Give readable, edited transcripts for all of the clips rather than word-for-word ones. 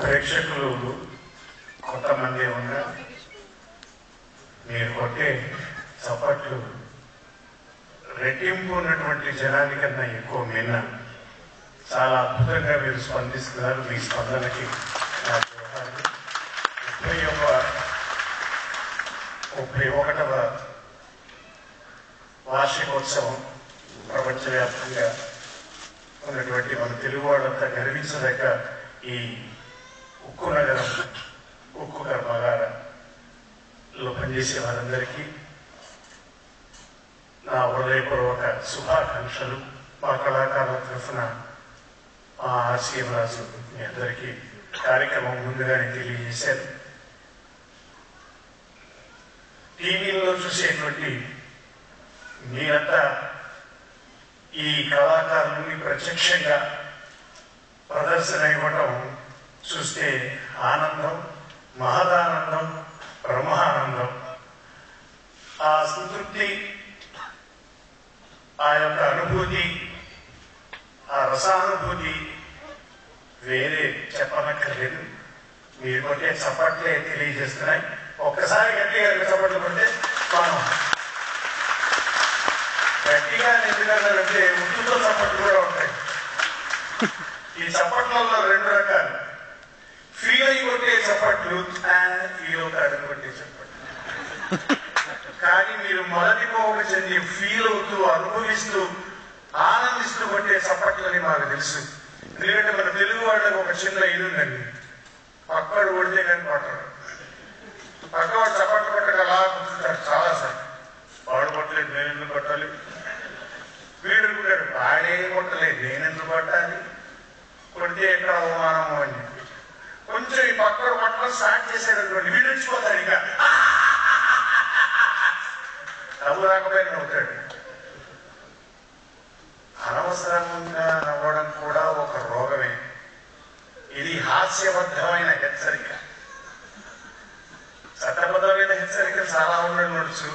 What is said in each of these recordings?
ప్రేక్షకులు కొంతమంది ఉన్నారు. మీరు కొట్టే చప్పట్లు రెట్టింపు ఉన్నటువంటి జనానికన్నా ఎక్కువ మిన్న. చాలా అద్భుతంగా మీరు స్పందిస్తున్నారు. మీ స్పందనకి 31వ వార్షికోత్సవం ప్రపంచవ్యాప్తంగా ఉన్నటువంటి మన తెలుగు వాళ్ళంతా గర్వించదగ్గ ఈ ఉక్కు నగరం, ఉక్కు కర్మాగారంలో పనిచేసే వారందరికీ నా హృదయపూర్వక శుభాకాంక్షలు. మా కళాకారుల తరఫున మా ఆర్సీఎం రాజు మీ అందరికీ కార్యక్రమం ముందుగానే తెలియజేశారు. టీవీల్లో చూసేటువంటి మీరంతా ఈ కళాకారులని ప్రత్యక్షంగా ప్రదర్శన ఇవ్వటం చూస్తే ఆనందం, మహదానందం, బ్రహ్మానందం. ఆ సంతృప్తి, ఆ యొక్క అనుభూతి, ఆ రసానుభూతి వేరే చెప్పనక్కర్లేదు. మీరు కొట్టే చప్పట్లే తెలియజేస్తున్నాయి. ఒక్కసారి గట్టిగా చప్పట్లు కొట్టే మనం గట్టిగా ఎందుకంటే ఉట్టుతో చప్పట్లు కూడా ఉంటాయి. ఈ చప్పట్లలో 2 రకాలు. ఫీల్ అయి కొట్టే చప్పట్లు, ఫీల్ అవుతాడు కొట్టే చప్పట్లు. కానీ మీరు మొదటి పోక చెంది ఫీల్ అవుతూ, అనుభవిస్తూ, ఆనందిస్తూ కొట్టే చప్పట్లని మాకు తెలుసు. ఎందుకంటే మన తెలుగు వాళ్ళకి ఒక చిన్న ఇది ఉందండి, పక్కవాడు కొడితే కానీ కొట్టరు. పక్కవాడు చప్పట్లు కొట్టక అలా కూర్చుంటారు చాలాసార్లు. వాడు కొట్టలేదు, నేను ఎందుకు కొట్టాలి, వీడు అనుకుంటాడు వాడే కొట్టలేదు, నేను ఎందుకు కొట్టాలి, కొడితే ఎక్కడ అవమానము అని చెప్పి కొంచెం ఈ పక్కవాడు కొట్టడం స్టార్ట్ చేశారనుకోండి, వీడు వచ్చిపోతాడు. ఇక నవ్వు రాకపోయినా నవ్వుతాడు. అనవసరంగా నవ్వడం కూడా ఒక రోగమే. ఇది హాస్యబద్ధమైన హెచ్చరిక. చట్టబద్ధమైన హెచ్చరిక చాలా ఉండొచ్చు,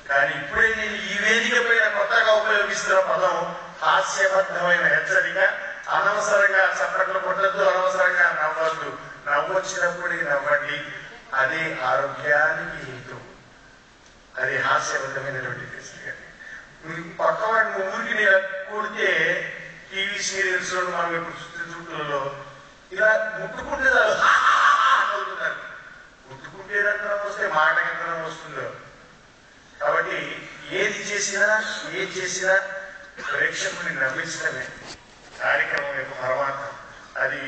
కానీ ఇప్పుడే నేను ఈ వేదిక పైన కొత్తగా ఉపయోగిస్తున్న పదం హాస్యబద్ధమైన హెచ్చరిక. అనవసరంగా చప్పట్లు కొట్టద్దు, అనవసరంగా నవ్వద్దు. నవ్వు వచ్చినప్పుడు నవ్వండి, అది ఆరోగ్యానికి హేతు. అది హాస్యబద్ధమైనటువంటి హెచ్చరిక. పక్కవాడిని ఊరికి నేను కొడితే టీవీ సీరియల్స్ లో మనం ఇప్పుడు చుట్టూలో ఇలా ముట్టుకుంటే అవుతున్నారు. ముట్టుకుంటేదంతా వస్తే మాట ఎంత వస్తుందో. కాబట్టి ఏది చేసినా ప్రేక్షకుని నవ్వించడమే కార్యక్రమం యొక్క పరమార్థం. అది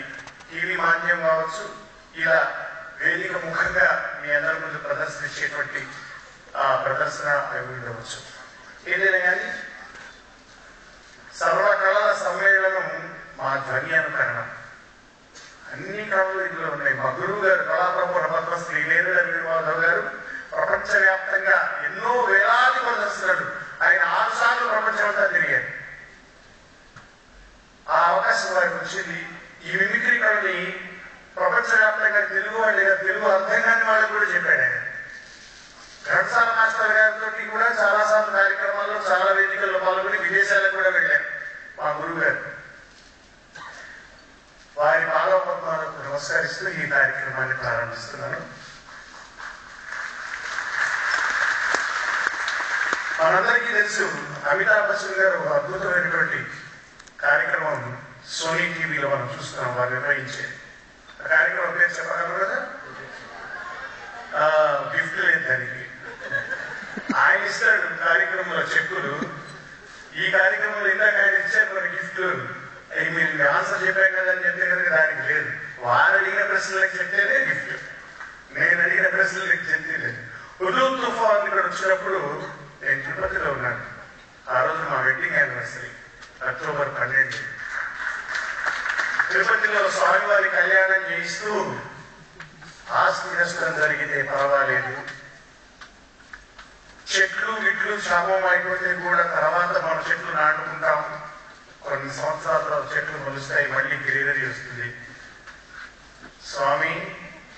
టీవీ మాధ్యమం కావచ్చు, ఇలా వేదిక ముఖంగా మీ అందరి ముందు ప్రదర్శించేటువంటి ప్రదర్శన అయి ఉండవచ్చు. ఏదైనా కానీ సర్వకళల సమ్మేళనం మా ధ్వని అనుకరణం. అన్ని కళలు ఇందులో ఉన్నాయి. మా గురువు గారు కళాప్రపూర్ణ పద్మశ్రీ లేరుల వీరమాధవ్ గారు ప్రపంచవ్యాప్తంగా ఎన్నో వేలాది ప్రదర్శనలు, ఆయన 6 సార్లు ప్రపంచమంతా తిరిగారు. ఆ అవకాశం వారికి వచ్చింది. ఈ మిమిక్రీ కళని ప్రపంచవ్యాప్తంగా తెలుగు వాళ్ళు, తెలుగు అర్థం కాని వాళ్ళకి కూడా చెప్పాడు ఆయన. ఘంటసాల మాస్టర్ గారితో కూడా చాలా సార్లు కార్యక్రమాల్లో, చాలా వేదికల్లో పాల్గొని విదేశాలకు కూడా వెళ్ళారు మా గురువు గారు. వారి పాదపద్మాలకు నమస్కరిస్తూ ఈ కార్యక్రమాన్ని ప్రారంభిస్తున్నాను. మనందరికీ తెలుసు, అమితాబ్ బచ్చన్ గారు ఒక అద్భుతమైనటువంటి కార్యక్రమం సోనీ టీవీలో మనం చూస్తున్నాం. వారు నిర్వహించే కార్యక్రమం పేరు చెప్పగలరు కదా? గిఫ్ట్ లేదు దానికి. ఆయన ఇస్తాడు కార్యక్రమంలో చెక్కులు. ఈ కార్యక్రమంలో ఇందాక ఆయన ఇచ్చారు కొన్ని గిఫ్ట్లు. అవి మీరు ఆన్సర్ చెప్పాం కదా అని చెప్తే కనుక దానికి లేదు. వారు అడిగిన ప్రశ్నలకు చెప్తేనే గిఫ్ట్, నేను అడిగిన ప్రశ్నలకు చెప్తే లేదు. హుదూద్ తుఫాన్ ఇక్కడ వచ్చినప్పుడు నేను తిరుపతిలో ఉన్నాను. ఆ రోజు మా వెడ్డింగ్ యానివర్సరీ అక్టోబర్ 12. తిరుపతిలో స్వామివారి కళ్యాణం చేయిస్తూ ఆస్తి నష్టం జరిగితే పర్వాలేదు, చెట్లు గిట్లు శాపం అయిపోతే కూడా తర్వాత మన చెట్లు నాటుకుంటాం, కొన్ని సంవత్సరాల తర్వాత చెట్లు మొలుస్తాయి, మళ్ళీ గ్రీనరీ వస్తుంది. స్వామి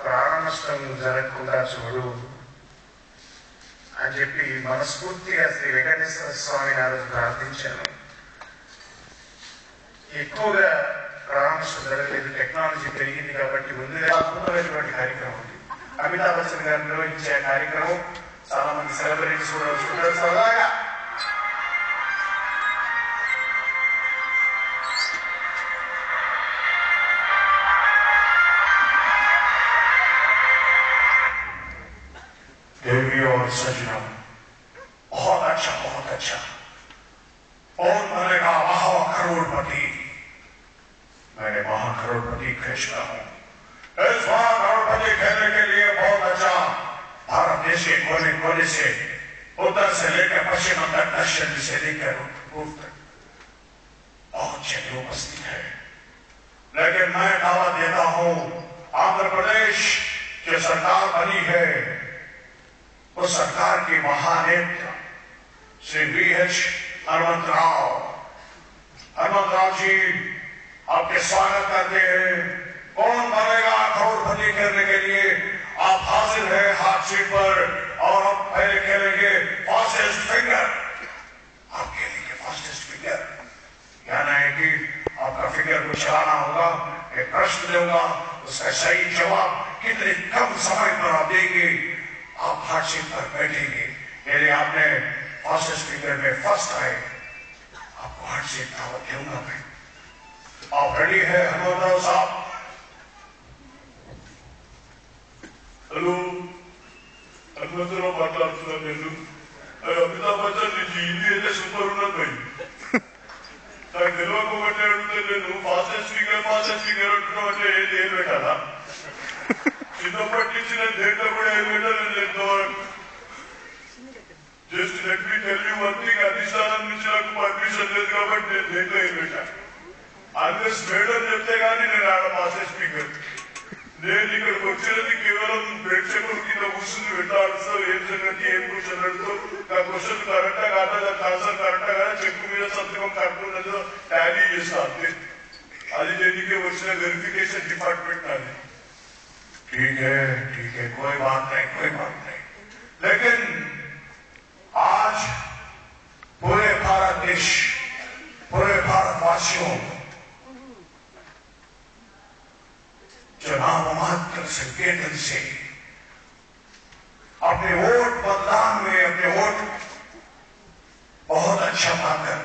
ప్రాణ నష్టం జరగకుండా చూడు అని చెప్పి మనస్ఫూర్తిగా శ్రీ వెంకటేశ్వర స్వామిని ఆ రోజు ప్రార్థించాను. ఎక్కువగా ట్రాన్స్ జరగలేదు, టెక్నాలజీ పెరిగింది కాబట్టి ముందుగా అద్భుతమైనటువంటి కార్యక్రమం ఉంది. అమితాబ్ బచ్చన్ గారు నిర్వహించే కార్యక్రమం, చాలా మంది సెలబ్రిటీస్ కూడా వస్తుంటారు సరదాగా. देवी और सजनों, बहुत अच्छा, बहुत अच्छा। कौन बनेगा महा करोड़पति? मैंने महा करोड़पति खेचता हूं। इस महा करोड़पति खेलने के लिए बहुत अच्छा भारत देश के कोने कोने से, उत्तर से लेकर पश्चिम तक, दक्षिण से लेकर पूर्व तक बहुत जगह उपस्थित है। लेकिन मैं दावा देता हूं, आंध्र प्रदेश जो सरकार बनी है, उस सरकार के महानेता श्री VH हनुमंतराव जी, आपके स्वागत करते हैं। कौन बनेगा करोड़पति करने के लिए आप हाजिर हैं हाथ सीट पर, और आप पहले खेलेंगे फास्टेस्ट फिंगर। आप खेलेंगे फास्टेस्ट फिंगर, यानी कि आपका फिंगर को चलाना होगा। एक प्रश्न दूंगा, उसका सही जवाब कितने कम समय पर आप देंगे, आप हाथ सीट पर बैठेंगे। यदि आपने फास्टेस्ट फिंगर में फर्स्ट आए, आपको हाथ सीट दावत दूंगा मैं। आप रेडी है हनुमंतराव साहब? हेलो, हनुमंतराव మాట్లాడుతున్నా నేను. అమితాబ్ బచ్చన్ నుంచి హిందీ అయితే సూపర్ ఉన్నది భయ్. నాకు తెలియకపోతే అడిగితే నేను ఫాస్టెస్ట్ ఫింగర్ అంటున్నావు అంటే ఏం పెట్టాలా? చిన్నప్పటి నుంచి నేను దేంట్లో కూడా ఏం పెట్టాలని ఎంతవరకు. Just let me tell you one thing, అధిష్టానం నుంచి నాకు పర్మిషన్ లేదు కాబట్టి నేను దేంట్లో ఏం పెట్టాను. అన్లెస్ మేడం చెప్తే గానీ నేను ఆడ ఫాస్టెస్ట్ ఫింగర్. నేను ఇక్కడికి వచ్చినది కేవలం ప్రేక్షకుల కింద కూర్చుని వెంటాడుతూ ఏం సంగతి, ఏం క్వశ్చన్ అడుగుతూ, ఆ క్వశ్చన్ కరెక్టా కాదా, దానికి ఆన్సర్ కరెక్టా కాదా, చెక్కు మీద సంతకం కరెక్ట్ ఉన్నదో టాలీ చేస్తా అంతే. అది దేనికి వచ్చిన వెరిఫికేషన్ డిపార్ట్మెంట్ నాది. ठीक है, कोई बात नहीं। लेकिन आज पूरे भारतवासियों चुनाव मात्र संकेतन से अपने वोट मतदान में अपने वोट बहुत अच्छा पाकर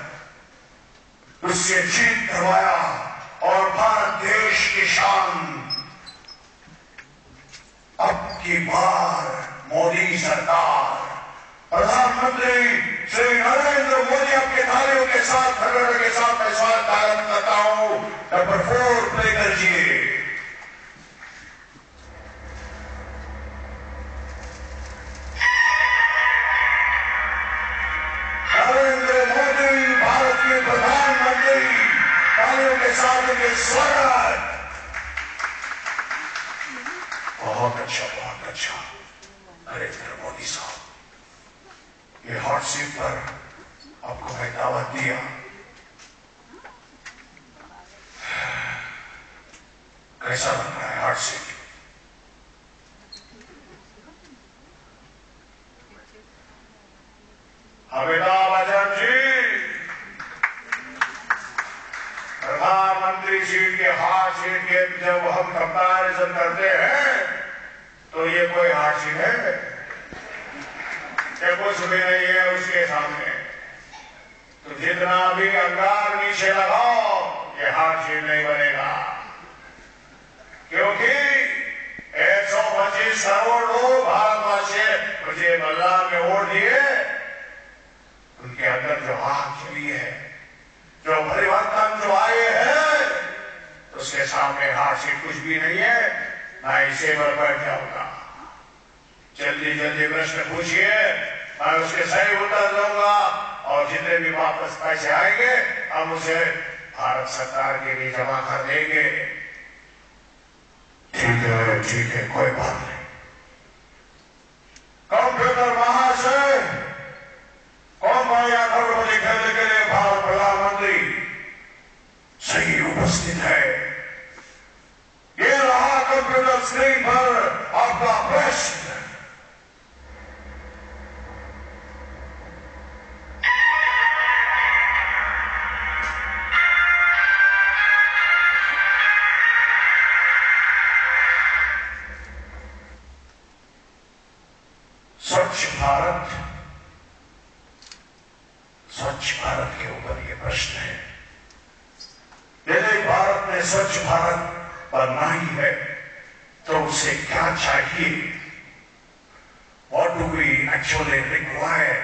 उससे जीत करवाया, और भारत देश की शान अब की बार मोदी सरकार, प्रधानमंत्री श्री नरेंद्र मोदी आपके तालियों के साथ, खड़गड़ के साथ मैं स्वागत करता हूं। नंबर 4 प्ले करिए। नरेंद्र मोदी भारत के प्रधानमंत्री, तालियों के साथ उनके स्वागत। बहुत अच्छा नरेंद्र मोदी साहब, ये हॉट सीट पर आपको मैं दावत दिया। कैसा लग रहा है हॉट सीट? अमिताभ बच्चन जी, प्रधानमंत्री सीट के हार्ड सीट के जब हम कंपैरिजन करते हैं तो ये कोई हार्ड सीट है? ये कुछ भी नहीं है उसके सामने। तो जितना भी अंगार नीचे लगाओ, ये हार्ड सीट नहीं बनेगा, क्योंकि 125 करोड़ लोग भारतवासी मुझे बल्लार में वोट दिए। उनके अंदर जो आग चली है, जो परिवर्तन जो आए हैं, उसके सामने हार्ड सीट कुछ भी नहीं है। मैं इसे पर बैठ जाऊंगा। जल्दी प्रश्न पूछिए, मैं उसके सही उत्तर दूंगा, और जितने भी वापस पैसे आएंगे हम उसे भारत सरकार के लिए जमा कर देंगे। ठीक है, कोई बात नहीं। कंप्यूटर महाशय, कौन बनेगा करोड़पति खेलने के लिए? भारत प्रधानमंत्री सही उपस्थित है। ये रहा कंप्यूटर स्क्रीन पर आपका प्रश्न। स्वच्छ भारत बनना ही है तो उसे क्या चाहिए? What do we actually require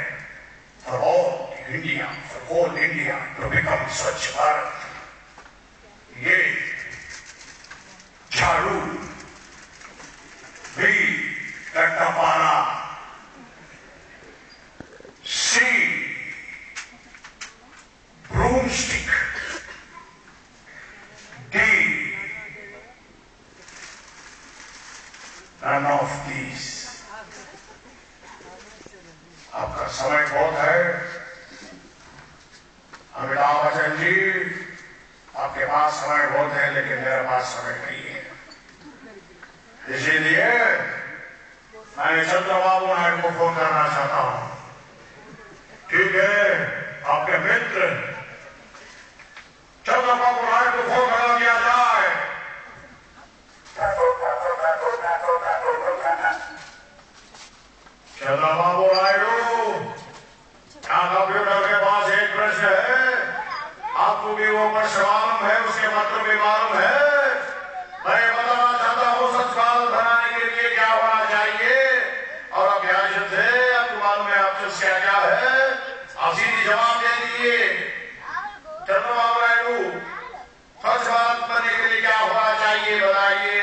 for all India, for whole India to become Swachh Bharat? ये झाड़ू, B, लट्टापारा, C, broomstick, D, none of these. आपका समय बहुत है अमिताभ बच्चन जी, आपके पास समय बहुत है लेकिन मेरे पास समय नहीं है। इसीलिए मैं चंद्रबाबू नायडू को फोन करना चाहता हूं। ठीक है, आपके मित्र चंद्रबाबू नायडू को फोन करा दिया जाए। चंद्रबाबू नायडू, कंप्यूटर के पास एक प्रश्न है, आपको भी वो प्रश्न मालूम है, उसके पत्र भी मालूम है। मैं बताना चाहता हूँ स्वच्छ भारत बनाने के लिए क्या होना चाहिए और आप ध्यान से आपको मालूम है ऑप्शन क्या है, आप सीधी जवाब दे दीजिए। चंद्रबाबू नायडू, स्वच्छ भारत बनने के लिए क्या होना चाहिए बताइए।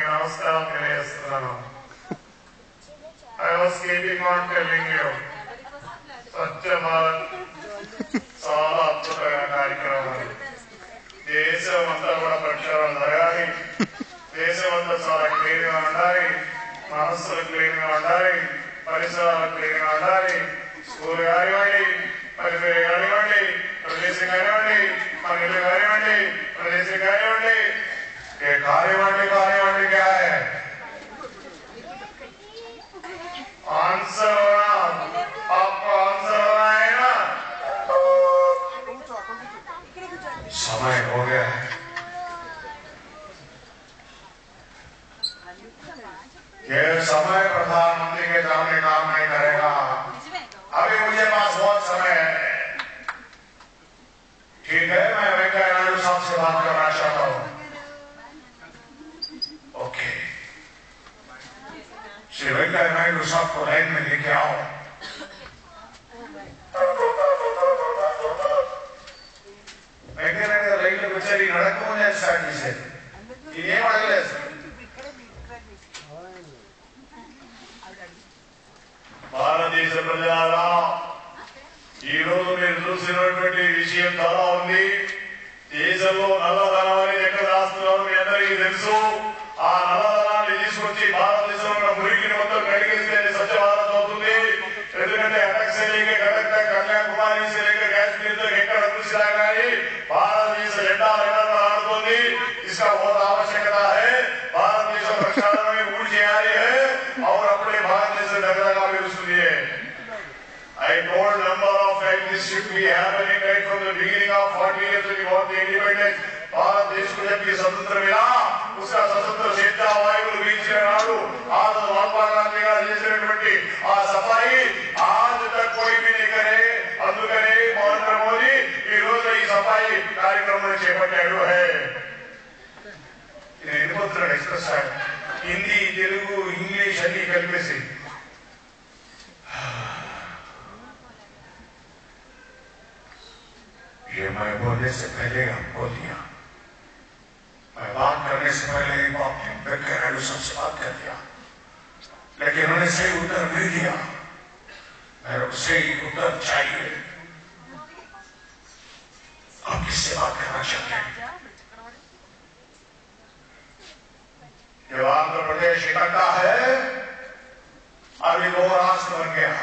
नमस्कार తెలియజేస్తున్నాను। I was keeping on telling you, Swachh Bharat చాలా అద్భుతమైన కార్యక్రమం। దేశం అంతా కూడా ప్రక్షాళన జరగాలి, దేశం అంతా చాలా క్లీన్ గా ఉండాలి, మనస్సులు క్లీన్ గా ఉండాలి, పరిసరాలు క్లీన్ గా ఉండాలి। స్కూల్ కానివ్వండి, పరిసర కానివ్వండి, ప్రదేశం కానివ్వండి, మన ఇల్లు కానివ్వండి, ప్రదేశం కానివ్వండి, ये कानिव्वंडी क्या है? आंसर होना, आपको आंसर होना है ना? समय हो गया है। ये समय प्रधानमंत्री के सामने काम नहीं करेगा। अभी मुझे पास बहुत समय है। ठीक है, मैं वेंकैया नायडू साहब से बात करना चाहता हूँ। ओके, श्री वेंकैया नायडू साहब को लाइन में लेके आओ। वेंकैया नायडू लाइन में बच्चे नड़कों ने स्टार्ट से ये वाले భారతదేశ ప్రజలారా, ఈ రోజు మీరు చూసినటువంటి విషయం చాలా ఉంది। దేశంలో నల్లధనం అనేది ఎక్కడ రాస్తున్నారో మీ అందరికీ తెలుసు। ఆ నల్లధనాన్ని తీసుకొచ్చి భారతదేశంలో మురికిని మొత్తం కడిగేస్తే స్వచ్ఛ భారత్ అవుతుంది। ఎందుకంటే అటక్ से लेकर कटक तक, कन्याकुमारी से लेकर कश्मीर तक ఎక్కడ చూసినా కానీ భారతదేశ జెండా లెగడబడుతుంది। इसका बहुत आवश्यकता है। భారతదేశ ప్రక్షాళన में ऊर्जा చేయాలి है और अपने भारतदेश डगडगा విరుస్తుంది है। I told number of times this should be happening right from the beginning of 40 years when we got the independence। Bharat देश को जब ये स्वतंत्र मिला, उसका स्वतंत्र स्वेच्छा वायुవులు వీచిన నాడు आज महात्मा गांधी గారు చేసినటువంటి ఆ సఫాయి आज तक कोई भी नहीं करे। అందుకనే నరేంద్ర మోదీ ఈ రోజు ఈ సఫాయి కార్యక్రమం చేపట్టాడు है। ఇది ఎన్నిపోతున్నాడు ఎక్స్ప్రెస్ హిందీ, తెలుగు, ఇంగ్లీష్ అన్ని కలిపేసి। ये मैं बोलने से पहले आप बोल दिया, मैं बात करने से पहले आपने वेंकैया नायडू साहब से बात कर दिया, लेकिन उन्होंने सही उत्तर नहीं दिया। मेरे को सही उत्तर चाहिए। आप किससे बात करना चाहते हैं? जब आंध्र प्रदेश इकट्ठा है, अभी 2 राष्ट्र बन गया।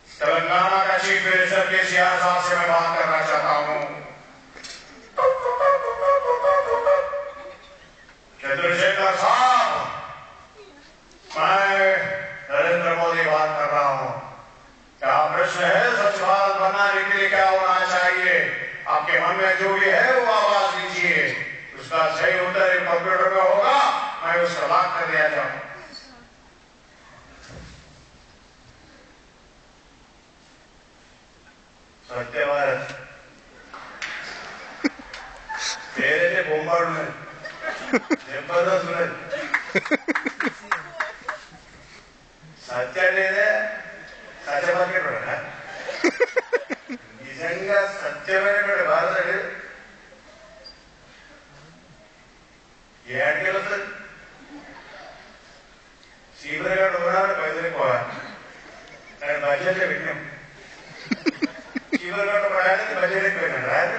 तेलंगाना का चीफ मिनिस्टर के सियासा से मैं बात करना चाहता हूं। चंद्रशेखर साहब, मैं नरेंद्र मोदी बात कर रहा हूं। क्या प्रश्न है स्वच्छ भारत बनाने के लिए क्या होना चाहिए? आपके मन में जो भी है वो आवाज दीजिए, उसका सही उत्तर कंप्यूटर में होगा, मैं उसका बात कर दिया जाऊं। సత్యభారత్ పేరైతే బొమ్మాడు ఉన్నది, జబర్దస్త్ ఉన్నది. సత్య అనేదే సత్యభారత నిజంగా సత్యమైనటువంటి భారతుడు ఏడికి వస్తుంది. శ్రీపతిగాడు ఉన్నాడు పైసలు పోవాలి, నేను బడ్జెట్ పెట్టాం. శ్రీపతిగాడు పడాలని బడ్జెట్ పెట్టాను రాదు,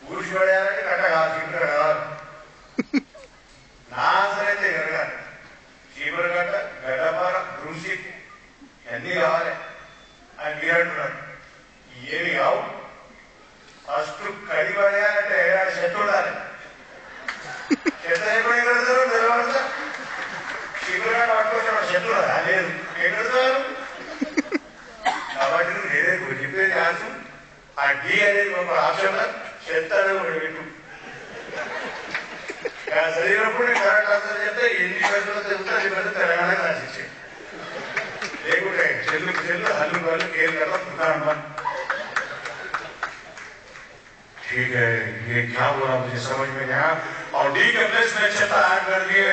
ఊసి పడేయాలంటే కట్ట కాదు, శ్రీపతి కావాలి. నా అసలైతే జరగాలి. శ్రీపతిగడ్డ గడ్డపార దృష్టి అన్నీ కావాలి అని మీరు అంటున్నారు. ఏమి కావు. ఫస్ట్ కడి పడేయాలంటే చెట్టు ఉండాలి. చెత్త ఎప్పుడు ఎగడతారు తెలవడతా. శిబిరాలు పట్టుకొచ్చిన చెట్లు ఉండాలి, లేదు ఎగడతారు. కాబట్టి నేనే చెప్పే ఛాన్స్ ఆ డి అనేది ఒక ఆప్షన్ చెత్త అనేది ఒకటి పెట్టు. చదివినప్పుడు నేను కరెక్ట్ ఆన్సర్ చెప్తే ఎన్ని పెద్దలు చెప్తే అది పెద్ద తెలంగాణకి రాసిచ్చే. లేకుంటే చెల్లుకు చెల్లు హల్లు వాళ్ళు కేర్ కదా దుకాణం. ठीक है, ये क्या बोला मुझे समझ में नहीं आया। और डी के प्लेस में छता ऐड कर दिए।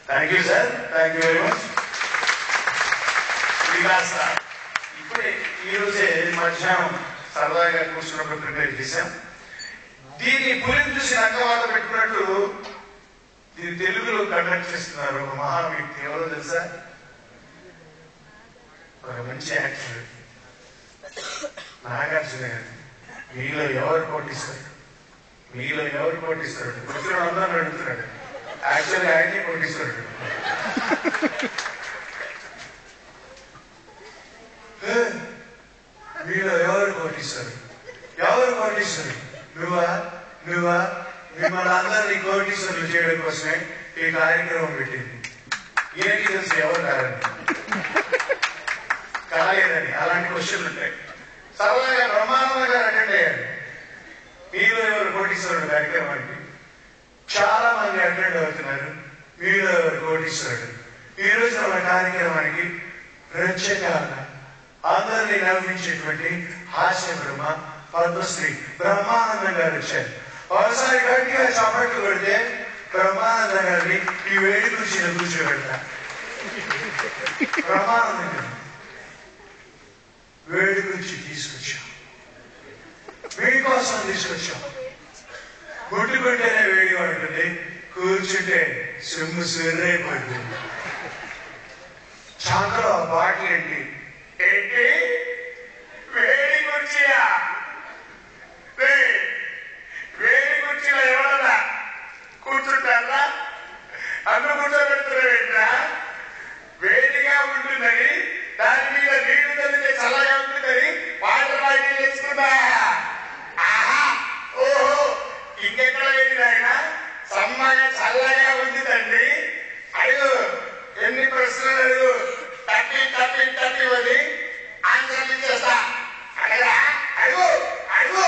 Thank you sir, thank you very much. Vikas ఇప్పుడే ఈ రోజే మధ్యాహ్నం సరదాగా కూర్చున్నప్పుడు ప్రిపేర్ చేశాం. దీన్ని పులిని చూసి నక్కవాత పెట్టుకున్నట్టు దీన్ని తెలుగులో కండక్ట్ చేస్తున్నారు ఒక మహా వ్యక్తి. ఎవరో తెలుసా? ఒక మంచి యాక్టర్ నాగార్జున గారు. మీలో ఎవరు పోటీస్తారు? మీలో ఎవరు పోటీస్తారు? వచ్చిన అందరూ అడుగుతున్నాడు. యాక్చువల్గా ఆయనే పోటీస్తాడు. మీలో ఎవరు పోటీస్తారు? ఎవరు కోటీశ్వరుడు? నువ్వా? నువ్వా? మిమ్మల్ని అందరినీ కోటీశ్వరులు చేయడం కోసమే ఈ కార్యక్రమం పెట్టింది. ఈయనకి తెలుసు ఎవరు కాలేదని. అలాంటి క్వశ్చన్లు ఉంటాయి. సరదాగా బ్రహ్మానంద గారు అటెండ్ అయ్యారు. మీలో ఎవరు కోటీశ్వరుడు కార్యక్రమానికి చాలా మంది అటెండ్ అవుతున్నారు. మీలో ఎవరు కోటీశ్వరుడు? ఈ రోజు మన కార్యక్రమానికి ప్రత్యేకంగా అందరినీ నవ్వించేటువంటి హాస్య బ్రహ్మ పద్మశ్రీ బ్రహ్మానందం గారు వచ్చారు. ఒకసారి గట్టిగా చప్పట్లు కొడితే బ్రహ్మానందం గారిని ఈ వేడి కుర్చీలో కూర్చోబెడతా. బ్రహ్మానందం గారు వేడి కుర్చీ తీసుకొచ్చాం, మీకోసం తీసుకొచ్చాం. ముట్టుకుంటేనే వేడి పడుతుంది, కూర్చుంటే సిమ్ము సిర్రైపోతుంది. చాకలో బాటిల్ ఏంటి ఏంటి వేడి కుర్చీయా? వేడి కుర్చీలో ఎవరన్నా కూర్చుంటారా? అన్ను కూర్చోబెడుతున్నారేంట్రా? వేడిగా ఉంటుందని దాని మీద నీళ్లు తల్లితే చల్లగా ఉంటుందని వాటర్ బాటిల్ తెచ్చుకున్నా. ఆహా, ఓహో, ఇంకెక్కడ వేడి ఆయన సమ్మగా చల్లగా ఉంది తండ్రి. అడుగు, ఎన్ని ప్రశ్నలు అడుగు, తప్పి తప్పి తప్పి వది ఆన్సర్లు ఇచ్చేస్తా. అడగా, అడుగు అడుగు.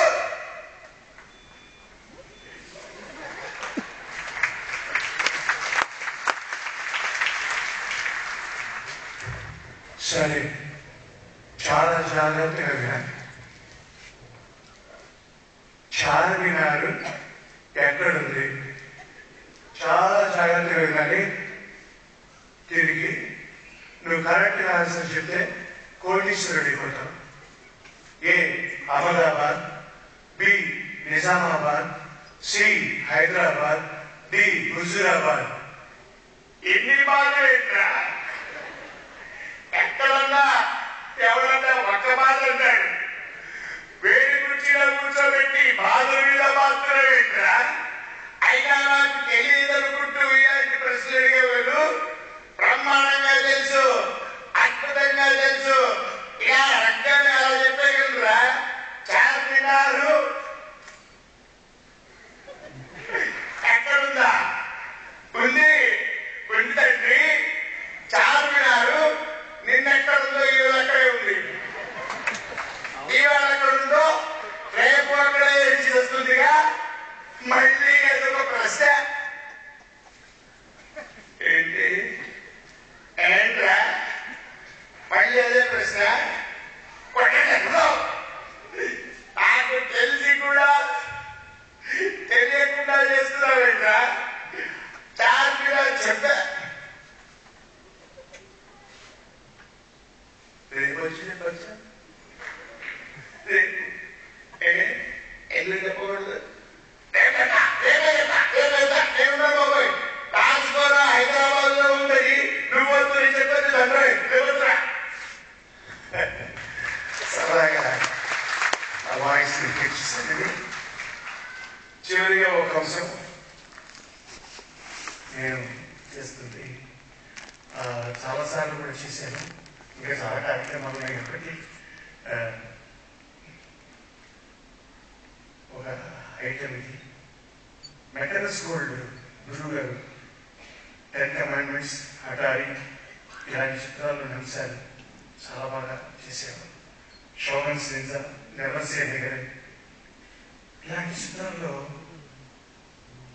సరే, చాలా జాగ్రత్తగా వినాలి. చార్మినార్ ఎక్కడుంది? చాలా జాగ్రత్తగా వినాలి. తిరిగి నువ్వు కరెక్ట్గా ఆన్సర్ చెప్తే కోటీశ్వరుడు అయిపోతావు. A Ahmedabad, B Nizamabad, C Hyderabad, D Huzurabad. ఎన్ని బాధలు ఏంట్రా? ఎక్కడన్నా ఎవరన్నా ఒక్క బాధ అంటాడు. వేడి కుర్చీలో కూర్చోబెట్టి బాధల మీద మాత్రమే ఏంట్రా? అయినా నాకు తెలియదు అనుకుంటూ ఇలాంటి ప్రశ్నలు అడిగేవాళ్ళు బ్రహ్మాండంగా తెలుసు, అద్భుతంగా తెలుసు. ఇలా రక్తాన్ని అలా చెప్పగలరా? చార్మినారు ఎక్కడుందా? ఉంది, ఉంది తండ్రి. చార్మినారు నిన్నెక్కడుందో ఈరోజు అక్కడే ఉంది. ఇవాళ ఎక్కడుందో రేపు అక్కడే ఇచ్చి వస్తుందిగా. మళ్ళీ ఏదో ఒక ప్రశ్న నేను చేస్తుంది. చాలాసార్లు కూడా చేశాను. ఇంకా చాలా కార్యక్రమాలు ఉన్నాయి కాబట్టి ఒక ఐటమ్ ఇది. మెకనస్ గోల్డ్ గురువు గారు 10 కమాండ్మెంట్స్, అటారీ ఇలాంటి చిత్రాలు నడిచారు. చాలా బాగా చేశారు. షోగన్ సిన్జా, నెవర్ సే నెగర్ ఇలాంటి చిత్రాల్లో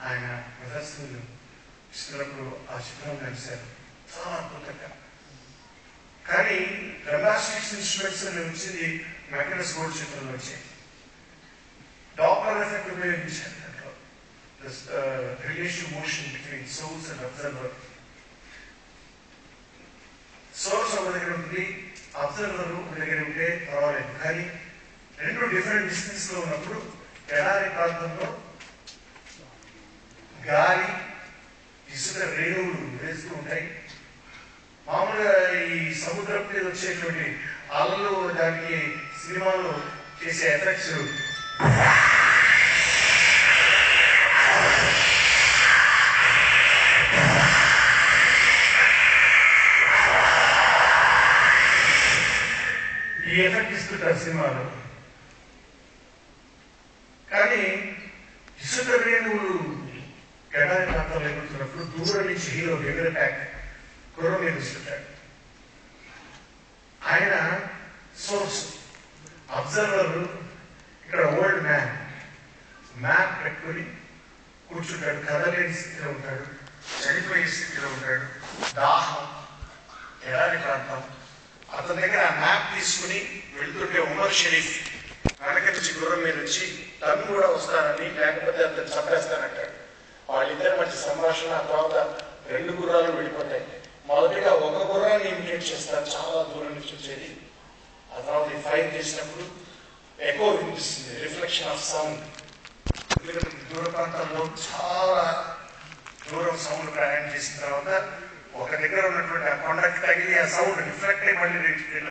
ఆయన ప్రదర్శనలు ఇస్తున్నప్పుడు ఆ చిత్రం నడిచారు చాలా అద్భుతంగా. కానీ గండాస్టిక్స్ ఇన్స్ట్రుమెంట్స్ వచ్చింది మెకనస్ గోల్డ్ చిత్రంలో వచ్చాయి. డాప్లర్ ఎఫెక్ట్ ఉపయోగించారు. దాంట్లో relative motion between source and observer. Source ఒక దగ్గర ఉంది, అబ్జర్వర్ ఒక దగ్గర ఉంటే పర్వాలేదు. కానీ రెండు డిఫరెంట్ డిస్టెన్స్ లో ఉన్నప్పుడు ఎడారి ప్రాంతంలో గాలి, ఇసుక రేణువులు వేస్తూ ఉంటాయి. మామూలుగా ఈ సముద్రం మీద వచ్చేటువంటి అలలు దానికి సినిమాలో చేసే ఎఫెక్ట్స్ ఈ ఎఫెక్ట్ ఇస్తుంటారు సినిమాలో. కానీ ఇసుక రేణువులు ఎడారి ప్రాంతాలు ఎగురుతున్నప్పుడు దూరం నుంచి హీరో ఎగర్ అటాక్ గుర్రం మీద ఇస్తుంటాడు. ఆయన సోర్స్, అబ్జర్వర్ ఇక్కడ ఓల్డ్ మ్యాన్ మ్యాప్ పెట్టుకుని కూర్చుంటాడు. కదలేని స్థితిలో ఉంటాడు, చనిపోయే స్థితిలో ఉంటాడు, దాహం, ఎడారి ప్రాంతం. అతని దగ్గర ఆ మ్యాప్ తీసుకుని వెళ్తుంటే ఉమర్ షరీఫ్ వెనక నుంచి గుర్రం మీద వచ్చి తను కూడా వస్తానని, లేకపోతే అతను చంపేస్తానంటాడు. వాళ్ళిద్దరి మధ్య సంభాషణ. ఆ తర్వాత 2 గుర్రాలు వెళ్ళిపోతాయి. మొదటిగా ఒక గుర్రాన్ని ఇమిటేట్ చేస్తారు, చాలా దూరం నుంచి వచ్చేది. ఆ తర్వాత ఈ ఫైర్ చేసినప్పుడు ఎకో వినిపిస్తుంది, రిఫ్లెక్షన్ ఆఫ్ సౌండ్. ఎందుకంటే దూర ప్రాంతంలో చాలా దూరం సౌండ్ ప్రయాణం చేసిన తర్వాత ఒక దగ్గర ఉన్నటువంటి ఆ కొండకి తగిలి ఆ సౌండ్ రిఫ్లెక్ట్ అయ్యి మళ్ళీ